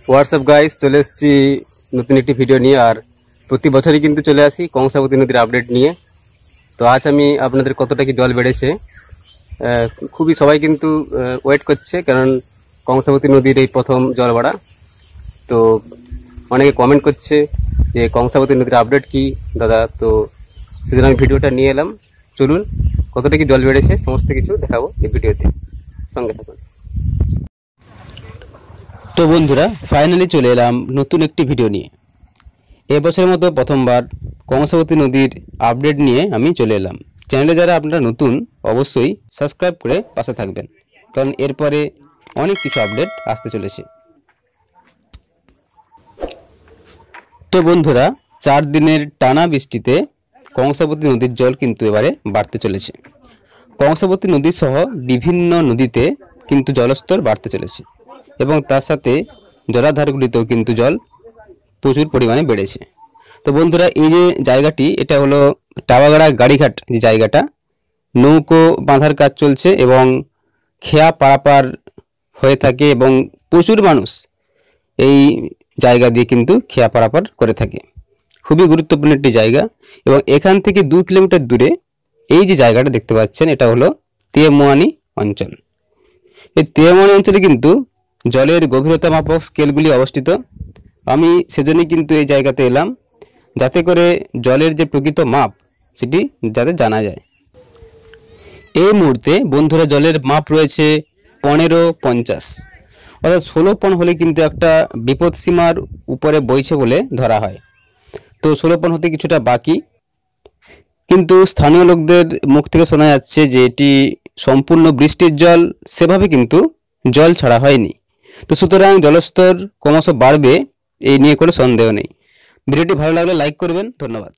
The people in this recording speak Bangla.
হোয়াটসঅ্যাপ গাইস, চলে এসেছি নতুন একটি ভিডিও নিয়ে। আর প্রতি বছরই কিন্তু চলে আসি কংসাবতী নদীর আপডেট নিয়ে। তো আজ আমি আপনাদের কতটা কি জল বেড়েছে খুবই সবাই কিন্তু ওয়েট করছে, কারণ কংসাবতী নদীর এই প্রথম জল বাড়া। তো অনেকে কমেন্ট করছে যে কংসাবতী নদীর আপডেট কি দাদা, তো সেজন্য আমি ভিডিওটা নিয়ে এলাম। চলুন কতটা কি জল বেড়েছে সমস্ত কিছু দেখাবো এই ভিডিওতে, সঙ্গে থাকুন। তো বন্ধুরা, ফাইনালি চলে এলাম নতুন একটি ভিডিও নিয়ে। এবছরের মতো প্রথমবার কংসাবতী নদীর আপডেট নিয়ে আমি চলে এলাম। চ্যানেলে যারা আপনারা নতুন, অবশ্যই সাবস্ক্রাইব করে পাশে থাকবেন, কারণ এরপরে অনেক কিছু আপডেট আসতে চলেছে। তো বন্ধুরা, 4 দিনের টানা বৃষ্টিতে কংসাবতী নদীর জল কিন্তু এবারে বাড়তে চলেছে। কংসাবতী নদী সহ বিভিন্ন নদীতে কিন্তু জলস্তর বাড়তে চলেছে এবং তার সাথে জলাধারগুলিতেও কিন্তু জল প্রচুর পরিমাণে বেড়েছে। তো বন্ধুরা, এই যে জায়গাটি, এটা হলো টাওয়াগাড়া গাড়িঘাট, যে জায়গাটা নৌকো বাঁধার কাজ চলছে এবং খেয়া পারাপার হয়ে থাকে এবং প্রচুর মানুষ এই জায়গা দিয়ে কিন্তু খেয়া পারাপার করে থাকে। খুবই গুরুত্বপূর্ণ একটি জায়গা এবং এখান থেকে 2 কিলোমিটার দূরে এই যে জায়গাটা দেখতে পাচ্ছেন, এটা হলো তেমোয়ানি অঞ্চল। এই তেমোয়ানি অঞ্চলে কিন্তু জলের গভীরতা মাপক স্কেলগুলি অবস্থিত। আমি সেজন্যই কিন্তু এই জায়গাতে এলাম, যাতে করে জলের যে প্রকৃত মাপ সেটি যাতে জানা যায়। এই মুহূর্তে বন্ধুরা জলের মাপ রয়েছে 1550, অর্থাৎ 16 পন হলে কিন্তু একটা বিপদ সীমার উপরে বইছে বলে ধরা হয়। তো 16 পন হতে কিছুটা বাকি, কিন্তু স্থানীয় লোকদের মুখ থেকে শোনা যাচ্ছে যে এটি সম্পূর্ণ বৃষ্টির জল, সেভাবে কিন্তু জল ছাড়া হয়নি। তো সুতরাং জলস্তর ক্রমশ বাড়বে, এই নিয়ে কোনো সন্দেহ নেই। ভিডিওটি ভালো লাগলে লাইক করবেন। ধন্যবাদ।